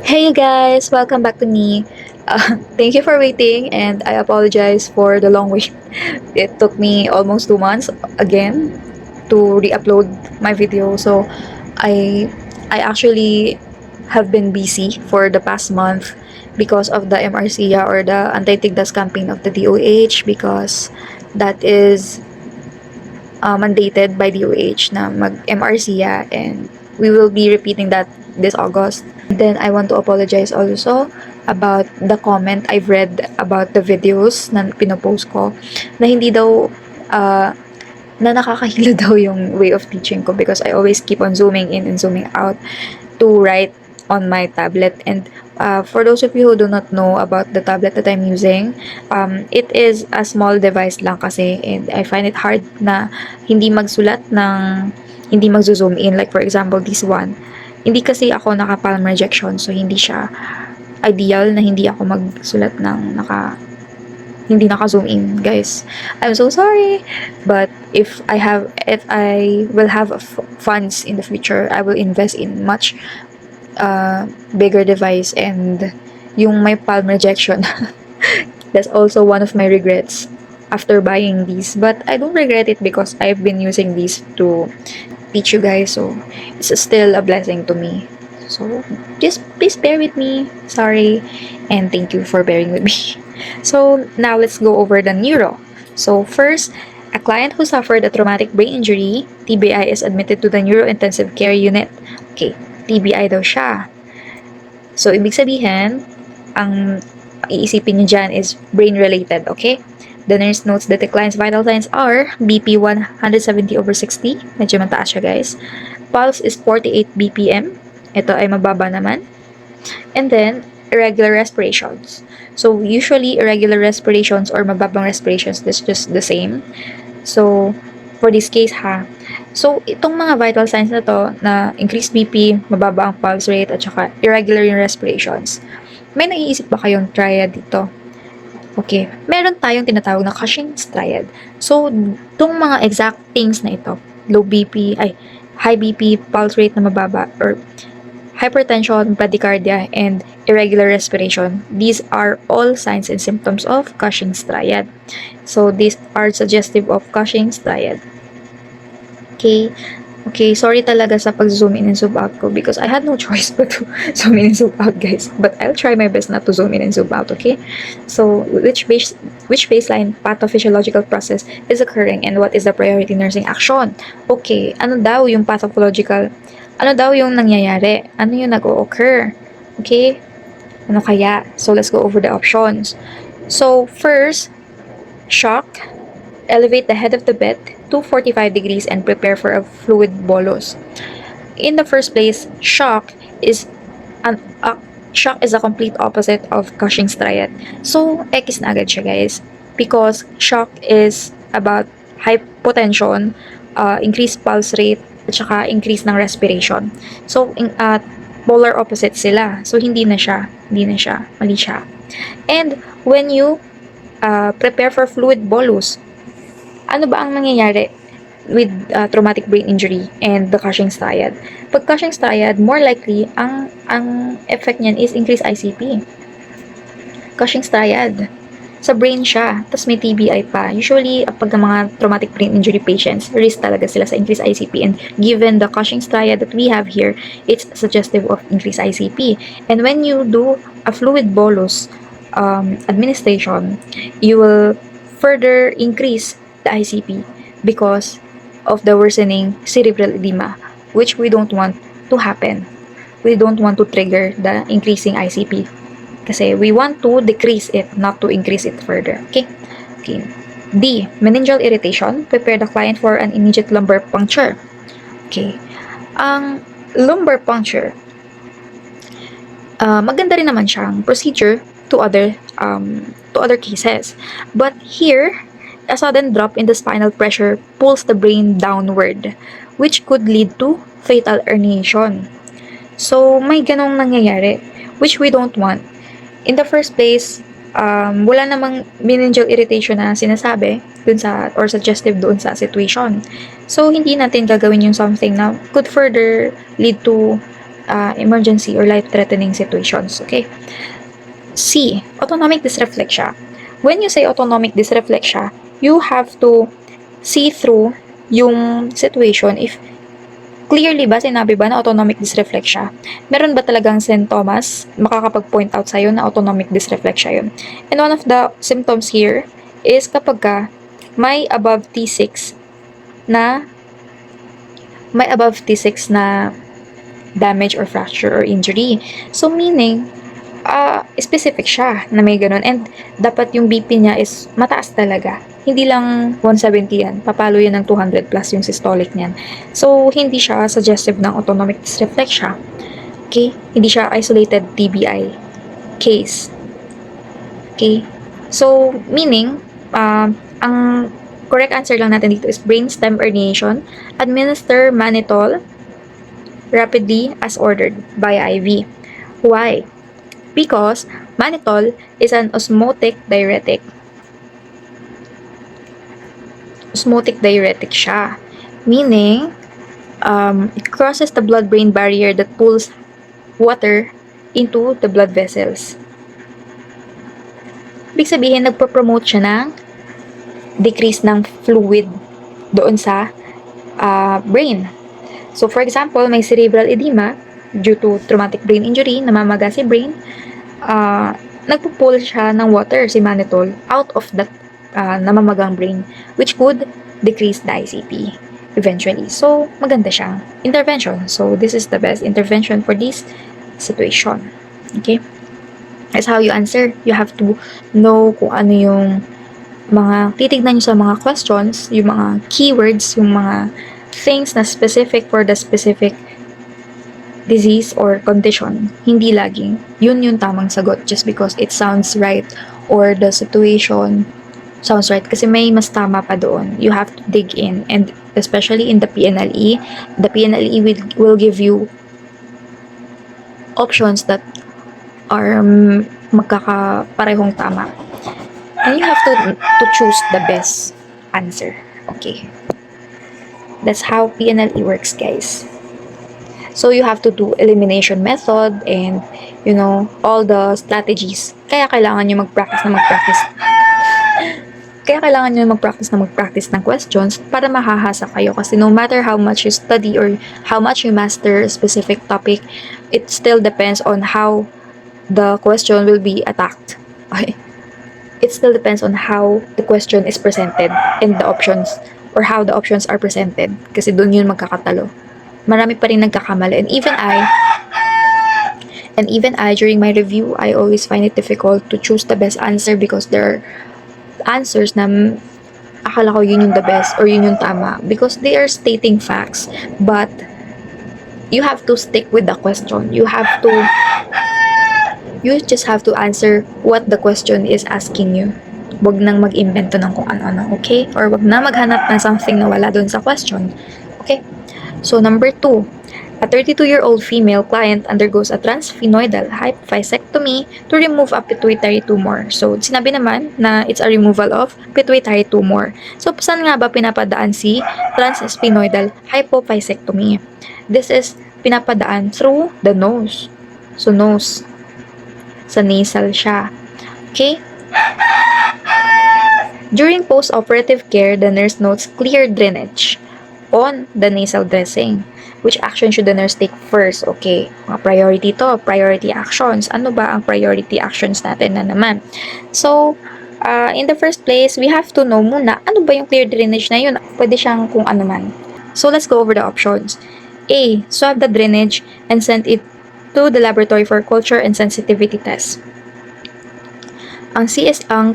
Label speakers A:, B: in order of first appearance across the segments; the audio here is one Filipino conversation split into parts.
A: Hey you guys, welcome back to me. Thank you for waiting, and I apologize for the long wait. It took me almost 2 months again to re-upload my video. So I I actually have been busy for the past month because of the MRCA or the anti-tigdas campaign of the DOH, because that is mandated by DOH na mag-MRCA, and we will be repeating that this August. Then I want to apologize also about the comment I've read about the videos na pinopost ko, na hindi daw uh, na nakakahilo daw yung way of teaching ko, because I always keep on zooming in and zooming out to write on my tablet. And for those of you who do not know about the tablet that I'm using, it is a small device lang kasi, and I find it hard na hindi magsulat ng hindi magzo-zoom in. Like for example, this one. Hindi kasi ako naka-palm rejection, so hindi siya ideal na hindi ako magsulat ng hindi naka-zoom in, guys. I'm so sorry. But if I will have funds in the future, I will invest in much bigger device. And yung may palm rejection, that's also one of my regrets after buying these. But I don't regret it because I've been using these to teach you guys, so it's still a blessing to me. So just please bear with me. Sorry, and thank you for bearing with me. So now let's go over the neuro. So first, a client who suffered a traumatic brain injury, TBI, is admitted to the neuro intensive care unit. Okay, TBI daw siya. So ibig sabihin, ang iisipin niyo dyan is brain related, okay? The nurse notes that the client's vital signs are BP 170/60. Medyo mataas siya, guys. Pulse is 48 BPM. Ito ay mababa naman. And then, irregular respirations. So, usually, irregular respirations or mababang respirations, that's just the same. So, for this case, So, itong mga vital signs na to, na increased BP, mababa ang pulse rate, at saka irregular yung respirations, may naiisip ba kayong triad dito? Okay, meron tayong tinatawag na Cushing's triad. So, itong mga exact things na ito, high BP, pulse rate na mababa, or hypertension, bradycardia, and irregular respiration, these are all signs and symptoms of Cushing's triad. So, these are suggestive of Cushing's triad. Okay, sorry talaga sa pag-zoom in and zoom out ko, because I had no choice but to zoom in and zoom out, guys. But I'll try my best not to zoom in and zoom out, okay? So, which baseline pathophysiological process is occurring, and what is the priority nursing action? Okay, ano daw yung pathological? Ano daw yung nangyayari? Ano yung nag-o-occur? Okay? Ano kaya? So, let's go over the options. So, first, shock. Elevate the head of the bed to 45 degrees and prepare for a fluid bolus. In the first place, shock is a complete opposite of Cushing's triad. So, X na agad siya, guys. Because shock is about hypotension, increased pulse rate, at saka increase ng respiration. So, polar opposite sila. So, hindi na siya. Mali siya. And when you prepare for fluid bolus, ano ba ang nangyayari with traumatic brain injury and the Cushing's triad? Pag Cushing's triad, more likely, ang effect niyan is increased ICP. Cushing's triad, sa brain siya, tapos may TBI pa. Usually, pag mga traumatic brain injury patients, risk talaga sila sa increased ICP. And given the Cushing's triad that we have here, it's suggestive of increased ICP. And when you do a fluid bolus administration, you will further increase the ICP because of the worsening cerebral edema, which we don't want to happen. We don't want to trigger the increasing ICP kasi we want to decrease it, not to increase it further. Okay. D, meningeal irritation. Prepare the client for an immediate lumbar puncture. Okay. Ang lumbar puncture, maganda rin naman siyang procedure to other cases. But here, a sudden drop in the spinal pressure pulls the brain downward, which could lead to fatal herniation. So, may ganong nangyayari, which we don't want. In the first place, wala namang meningeal irritation na sinasabi dun sa, or suggestive doon sa situation. So, hindi natin gagawin yung something na could further lead to emergency or life-threatening situations. Okay? C. Autonomic dysreflexia. When you say autonomic dysreflexia, you have to see through yung situation if clearly ba sinabi ba na autonomic dysreflexia? Meron ba talagang sintomas makakapag-point out sa'yo na autonomic dysreflexia yun? And one of the symptoms here is kapag ka may above T6 na damage or fracture or injury. So meaning, specific siya na may ganun. And dapat yung BP niya is mataas talaga. Hindi lang 170 yan. Papalo yan ng 200 plus yung systolic niyan. So, hindi siya suggestive ng autonomic dysreflexia. Okay? Hindi siya isolated TBI case. Okay? So, meaning, ang correct answer lang natin dito is brainstem herniation. Administer mannitol rapidly as ordered by IV. Why? Because mannitol is an osmotic diuretic. Osmotic diuretic siya. Meaning, it crosses the blood-brain barrier that pulls water into the blood vessels. Ibig sabihin, nagpo-promote siya ng decrease ng fluid doon sa brain. So, for example, may cerebral edema due to traumatic brain injury, namamaga si brain, nagpo-pull siya ng water, si mannitol, out of that namamagang brain, which could decrease the ICP eventually. So, maganda siyang intervention. So, this is the best intervention for this situation. Okay? That's how you answer. You have to know kung ano yung mga titignan nyo sa mga questions, yung mga keywords, yung mga things na specific for the specific disease or condition. Hindi laging yun yung tamang sagot just because it sounds right or the situation sounds right. Kasi may mas tama pa doon. You have to dig in, and especially in the PNLE, the PNLE will give you options that are magkakaparehong tama. And you have to choose the best answer. Okay. That's how PNLE works, guys. So you have to do elimination method and, you know, all the strategies. Kaya kailangan nyo mag-practice ng questions para mahahasa kayo. Kasi no matter how much you study or how much you master a specific topic, it still depends on how the question will be attacked. Okay? It still depends on how the question is presented and the options, or how the options are presented. Kasi doon yun magkakatalo. Marami pa rin nagkakamali. And even I, during my review, I always find it difficult to choose the best answer because there are answers na akala ko yun yung the best or yun yung tama. Because they are stating facts. But, you have to stick with the question. You just have to answer what the question is asking you. Wag nang mag-invento ng kung ano-ano, okay? Or wag na maghanap ng something na wala doon sa question. Okay? So, number 2. A 32-year-old female client undergoes a transsphenoidal hypophyseectomy to remove a pituitary tumor. So, sinabi naman na it's a removal of pituitary tumor. So, saan nga ba pinapadaan si transsphenoidal hypophyseectomy? This is pinapadaan through the nose. So, nose. Sa nasal siya. Okay? During post-operative care, the nurse notes clear drainage on the nasal dressing. Which action should the nurse take first? Okay, mga priority to, priority actions. Ano ba ang priority actions natin na naman? So, in the first place, we have to know muna, ano ba yung clear drainage na yun? Pwede siyang kung ano man. So, let's go over the options. A. Swab the drainage and send it to the laboratory for culture and sensitivity test. Ang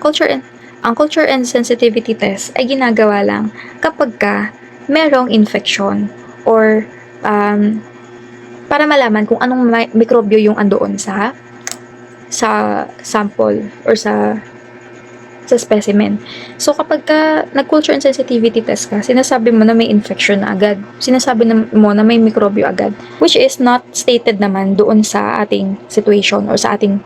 A: culture and sensitivity test ay ginagawa lang kapag ka merong infection or para malaman kung anong mikrobyo yung andoon sa sample or sa specimen. So, kapag ka nag-culture and sensitivity test ka, sinasabi mo na may infection na agad. Sinasabi mo na may mikrobyo agad. Which is not stated naman doon sa ating situation or sa ating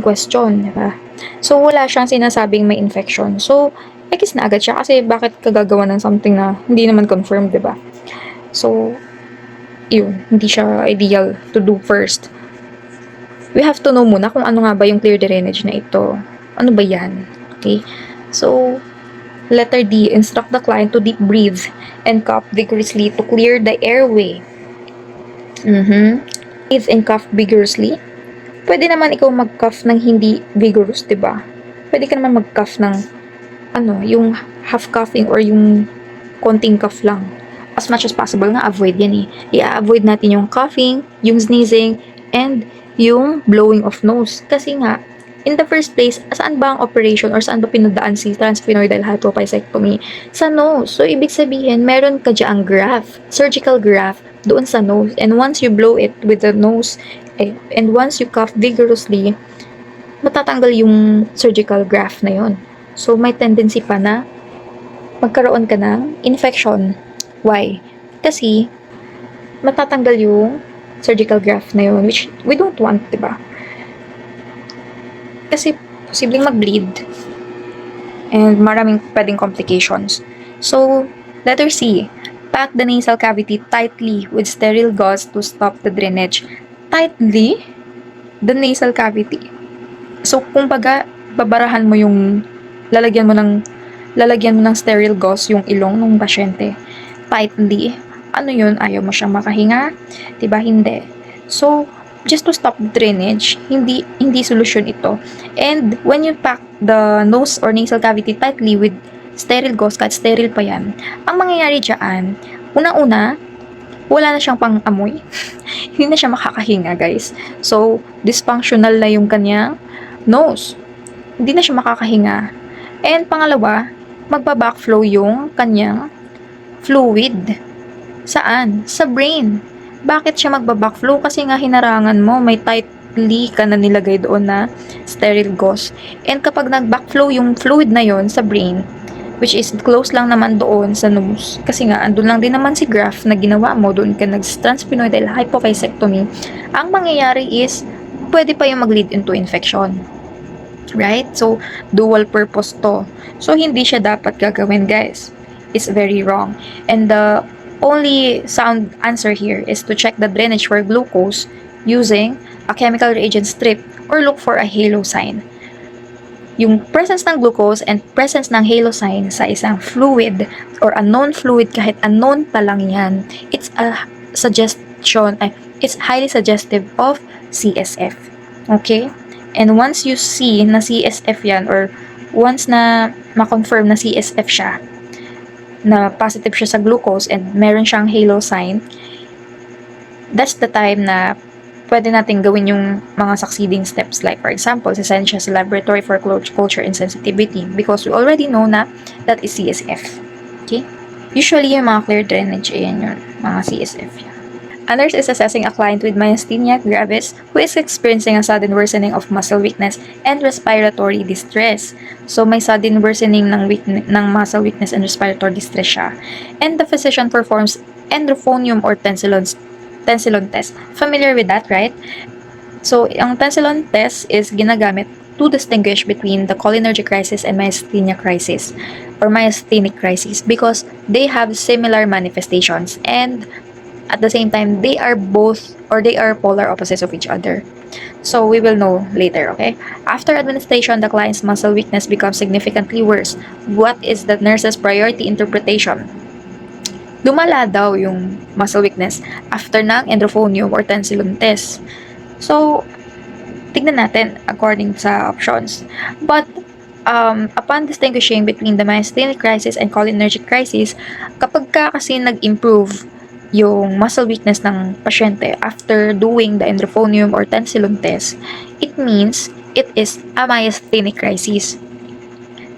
A: question. Diba? So, wala siyang sinasabing may infection. So, X na agad siya kasi bakit ka gagawa ng something na hindi naman confirmed, diba? So, yun, hindi siya ideal to do first. We have to know muna kung ano nga ba yung clear drainage na ito. Ano ba yan? Okay? So, letter D, instruct the client to deep breathe and cough vigorously to clear the airway. Breathe and cough vigorously. Pwede naman ikaw mag-cough ng hindi vigorous, diba? Pwede ka naman mag-cough ng yung half coughing or yung konting cough lang. As much as possible nga, avoid yan eh. I-avoid natin yung coughing, yung sneezing, and yung blowing of nose. Kasi nga, in the first place, saan ba ang operation or saan ba pinadaan si transsphenoidal hypophycectomy? Sa nose. So, ibig sabihin, meron ka dyang graft, surgical graft, doon sa nose. And once you blow it with the nose, and once you cough vigorously, matatanggal yung surgical graft na yon. So, may tendency pa na magkaroon ka ng infection. Why? Kasi, matatanggal yung surgical graft na yun, which we don't want, diba? Kasi, posibleng mag-bleed. And maraming pwedeng complications. So, letter C, pack the nasal cavity tightly with sterile gauze to stop the drainage. Tightly, the nasal cavity. So, kumbaga, babarahan mo yung lalagyan mo ng sterile gauze yung ilong ng pasyente. Tightly. Ano yun? Ayaw mo siyang makahinga? Diba? Hindi. So, just to stop drainage, hindi solusyon ito. And when you pack the nose or nasal cavity tightly with sterile gauze, kahit sterile pa yan, ang mangyayari dyan, una-una, wala na siyang pang-amoy. Hindi na siya makakahinga, guys. So, dysfunctional na yung kanyang nose. Hindi na siya makakahinga. And pangalawa, magba-backflow yung kanyang fluid. Saan? Sa brain. Bakit siya magba-backflow? Kasi nga hinarangan mo, may tightly ka na nilagay doon na sterile gauze. And kapag nag-backflow yung fluid na yon sa brain, which is close lang naman doon sa nose, kasi nga andun lang din naman si graft na ginawa mo, doon ka nag-transsphenoidal hypophycectomy, ang mangyayari is, pwede pa yung mag-lead into infection. Right? So, dual purpose to. So, hindi siya dapat gagawin, guys. It's very wrong. And the only sound answer here is to check the drainage for glucose using a chemical reagent strip or look for a halo sign. Yung presence ng glucose and presence ng halo sign sa isang fluid or unknown fluid, kahit unknown pa lang yan, it's a suggestion, it's highly suggestive of CSF. Okay? And once you see na CSF yan, or once na ma-confirm na CSF siya, na positive siya sa glucose and meron siyang halo sign, that's the time na pwede natin gawin yung mga succeeding steps. Like, for example, sasend siya sa laboratory for culture and sensitivity because we already know na that is CSF. Okay? Usually, yung mga clear drainage, ayan yun, mga CSF yan. A nurse is assessing a client with myasthenia gravis who is experiencing a sudden worsening of muscle weakness and respiratory distress. So, may sudden worsening ng muscle weakness and respiratory distress siya. And the physician performs endophonium or tensilon test. Familiar with that, right? So, ang tensilon test is ginagamit to distinguish between the cholinergic crisis and myasthenia crisis or myasthenic crisis because they have similar manifestations and at the same time, they are both or they are polar opposites of each other. So, we will know later, okay? After administration, the client's muscle weakness becomes significantly worse. What is the nurse's priority interpretation? Lumala daw yung muscle weakness after ng endophonium or tensilon test. So, tignan natin according sa options. But, upon distinguishing between the myasthenic crisis and cholinergic crisis, kapag ka kasi nag-improve yung muscle weakness ng pasyente after doing the endophonium or tensilon test, it means it is a myasthenic crisis.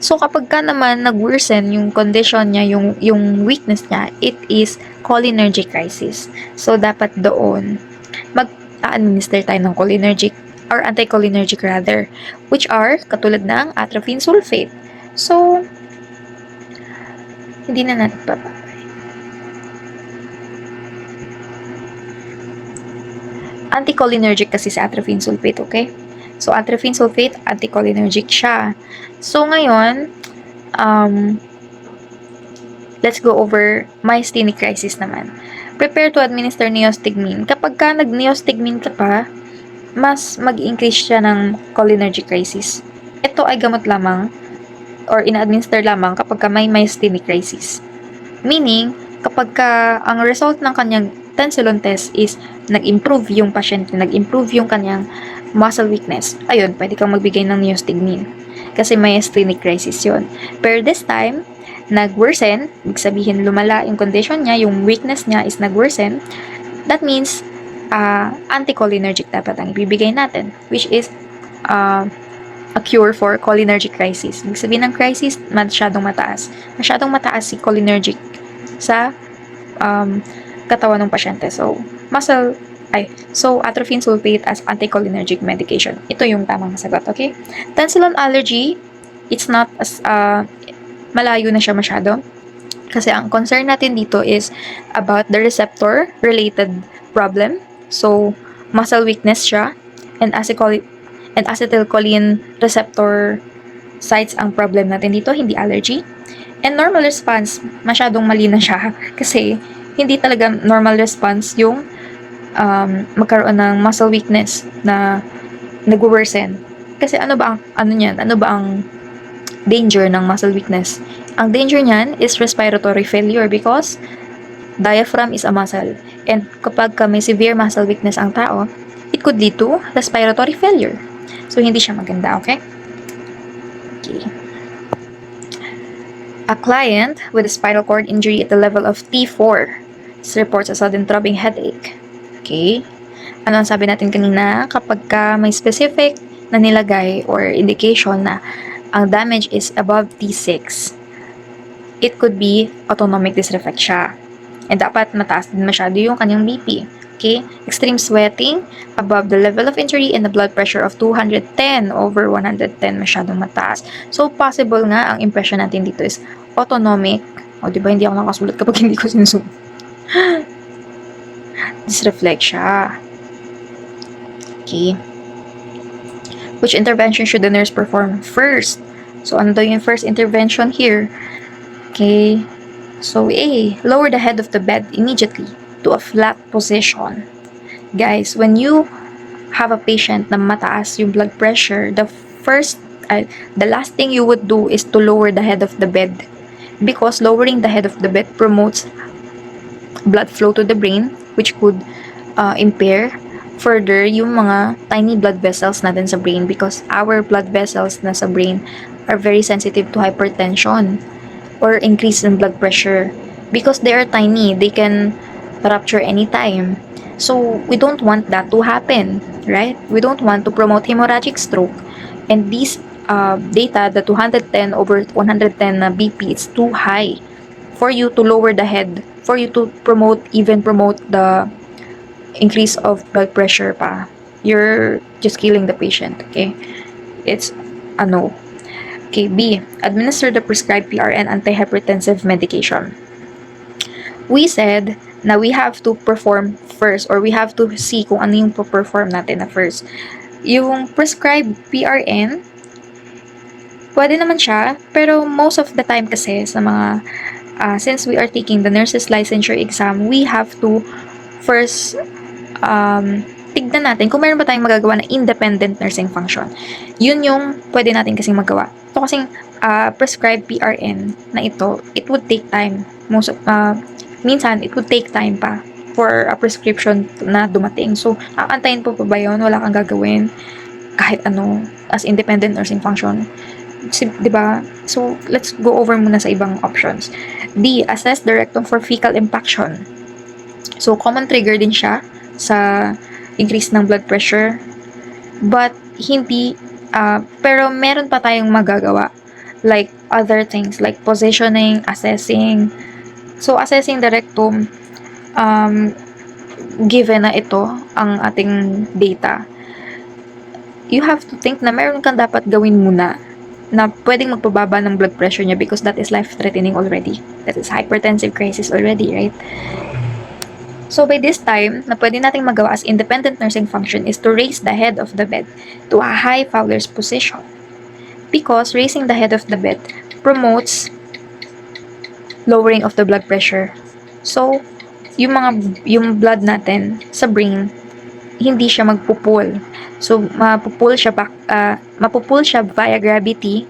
A: So, kapag ka naman nag-worsen yung condition niya, yung weakness niya, it is cholinergic crisis. So, dapat doon, mag-administer tayo ng cholinergic or anticholinergic rather, which are katulad ng atropine sulfate. So, hindi na natin papapay. Anticholinergic kasi sa atropine sulfate, okay? So, atropine sulfate, anticholinergic siya. So, ngayon, let's go over myasthenic crisis naman. prepare to administer neostigmine. Kapag ka nag-neostigmine ka pa, mas mag-increase siya ng cholinergic crisis. Ito ay gamot lamang or ina-administer lamang kapag ka may myasthenic crisis. Meaning, kapag ka ang result ng kanyang tensilon test is nag-improve yung pasyente, nag-improve yung kanyang muscle weakness, ayun, pwede kang magbigay ng neostigmine. Kasi myasthenic crisis yun. Pero this time, nag-worsen, ibig sabihin lumala yung condition niya, yung weakness niya is nag-worsen, that means anticholinergic dapat ang ibibigay natin, which is a cure for cholinergic crisis. Ibig sabihin ng crisis, masyadong mataas. Masyadong mataas si cholinergic sa katawan ng pasyente. So, atropine sulfate as anticholinergic medication. Ito yung tamang sagot, okay? Tensilon allergy, it's not as, malayo na siya masyado. Kasi ang concern natin dito is about the receptor-related problem. So, muscle weakness siya, and acetylcholine receptor sites ang problem natin dito, hindi allergy. And normal response, masyadong mali na siya kasi hindi talaga normal response yung magkaroon ng muscle weakness na nag-worsen. Kasi ano ba ang danger ng muscle weakness? Ang danger niyan is respiratory failure because diaphragm is a muscle. And kapag may severe muscle weakness ang tao, it could lead to respiratory failure. So, hindi siya maganda, okay? Okay. A client with a spinal cord injury at the level of T4 reports a sudden throbbing headache. Okay? Ano ang sabi natin kanina? Kapag may specific na nilagay or indication na ang damage is above T6, it could be autonomic dysreflect siya. And dapat mataas din masyado yung kanyang BP. Okay? Extreme sweating above the level of injury and the blood pressure of 210 over 110 masyadong mataas. So, possible nga ang impression natin dito is autonomic. O, diba hindi ako nakasulat kapag hindi ko sinusulat. Dysreflect siya. Okay. Which intervention should the nurse perform first? So, ano daw yung first intervention here? Okay. So, A, lower the head of the bed immediately to a flat position. Guys, when you have a patient na mataas yung blood pressure, the last thing you would do is to lower the head of the bed. Because lowering the head of the bed promotes blood flow to the brain, which could impair further yung mga tiny blood vessels natin sa brain, because our blood vessels na sa brain are very sensitive to hypertension or increase in blood pressure. Because they are tiny, they can rupture anytime. So, we don't want that to happen, right? We don't want to promote hemorrhagic stroke. And these data, the 210 over 110 na BP, it's too high for you to lower the head, for you to promote the increase of blood pressure pa. You're just killing the patient, okay? It's a no. Okay, B, administer the prescribed PRN antihypertensive medication. We said na we have to perform first, or we have to see kung ano yung perform natin na first. Yung prescribed PRN, pwede naman siya, pero most of the time kasi sa mga, since we are taking the nurse's licensure exam, we have to first tignan natin kung meron ba tayong magagawa na independent nursing function. Yun yung pwede natin kasing magawa. Ito kasing prescribed PRN na ito, it would take time. Minsan, it would take time pa for a prescription na dumating. So, aantayin po pa ba yun? Wala kang gagawin kahit ano as independent nursing function. Diba? So, let's go over muna sa ibang options. D, assess the rectum for fecal impaction. So, common trigger din siya sa increase ng blood pressure. But, hindi, pero meron pa tayong magagawa. Like, other things, like positioning, assessing. So, assessing the rectum, given na ito ang ating data, you have to think na meron kang dapat gawin muna na pwedeng magpababa ng blood pressure niya, because that is life-threatening already. That is hypertensive crisis already, right? So, by this time, na pwede nating magawa as independent nursing function is to raise the head of the bed to a high Fowler's position. Because raising the head of the bed promotes lowering of the blood pressure. So, yung blood natin sa brain, hindi siya magpupul. So, mapupul siya via gravity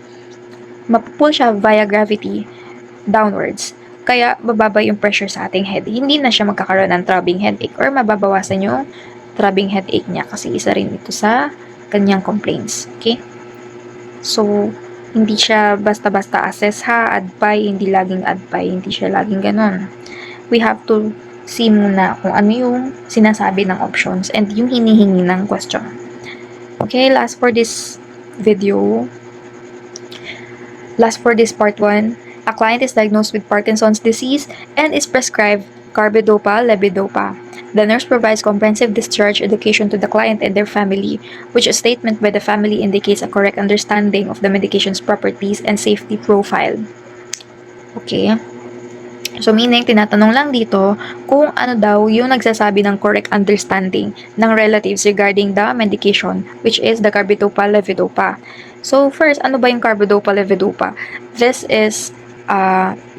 A: downwards. Kaya, bababa yung pressure sa ating head. Hindi na siya magkakaroon ng throbbing headache or mababawasan yung throbbing headache niya kasi isa rin ito sa kanyang complaints. Okay? So, hindi siya basta-basta assess ha, adpay, hindi laging adpay, hindi siya laging ganun. We have to see muna kung ano yung sinasabi ng options and yung hinihingi ng question. Okay, last for this part 1, a client is diagnosed with Parkinson's disease and is prescribed carbidopa-levodopa. The nurse provides comprehensive discharge education to the client and their family, which a statement by the family indicates a correct understanding of the medication's properties and safety profile. Okay. So, meaning, tinatanong lang dito kung ano daw yung nagsasabi ng correct understanding ng relatives regarding the medication, which is the carbidopa-levodopa. So, first, ano ba yung carbidopa-levodopa? This is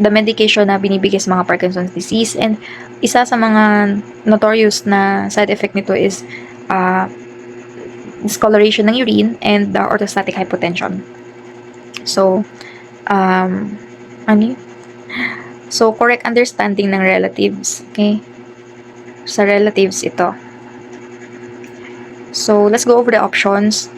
A: the medication na binibigay sa mga Parkinson's disease, and isa sa mga notorious na side effect nito is discoloration ng urine and the orthostatic hypotension. So, So, correct understanding ng relatives. Okay? Sa relatives ito. So, let's go over the options.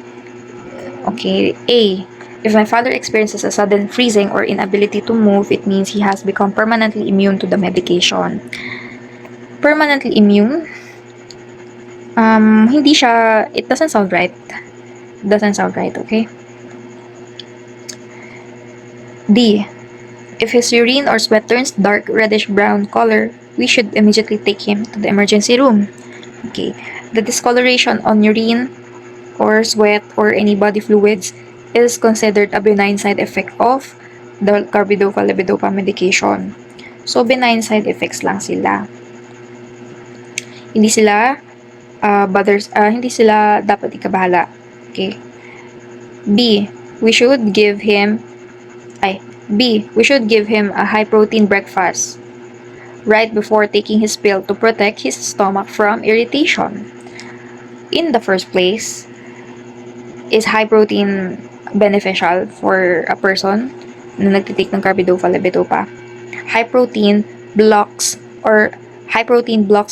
A: Okay. A. If my father experiences a sudden freezing or inability to move, it means he has become permanently immune to the medication. Permanently immune? Hindi siya, it doesn't sound right. Okay? D. If his urine or sweat turns dark reddish-brown color, we should immediately take him to the emergency room. Okay. The discoloration on urine or sweat or any body fluids is considered a benign side effect of the carbidopa-levodopa medication. So, benign side effects lang sila. Hindi sila dapat ikabahala. Okay. B. We should give him a high-protein breakfast right before taking his pill to protect his stomach from irritation. In the first place, is high-protein beneficial for a person na nagtitake ng carbidopa-levodopa? High-protein blocks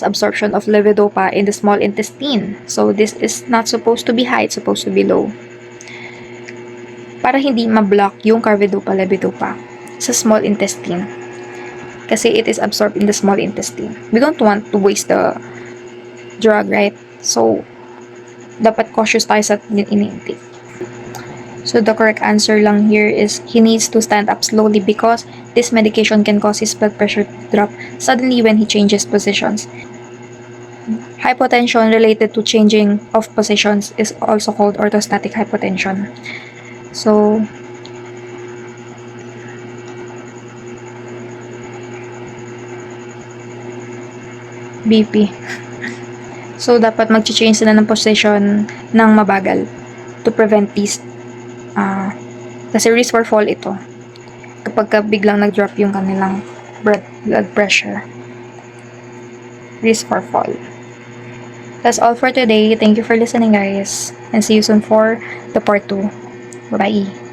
A: absorption of levodopa in the small intestine. So, this is not supposed to be high, it's supposed to be low. Para hindi ma-block yung carbidopa-levodopa sa small intestine. Kasi it is absorbed in the small intestine. We don't want to waste the drug, right? So, dapat cautious tayo sa ini-intake. So, the correct answer lang here is he needs to stand up slowly because this medication can cause his blood pressure to drop suddenly when he changes positions. Hypotension related to changing of positions is also called orthostatic hypotension. So, BP. So, dapat mag-change sila ng position ng mabagal to prevent these. Kasi risk for fall ito. Kapag biglang nag-drop yung kanilang blood pressure. Risk for fall. That's all for today. Thank you for listening, guys. And see you soon for the part 2. Bye-bye.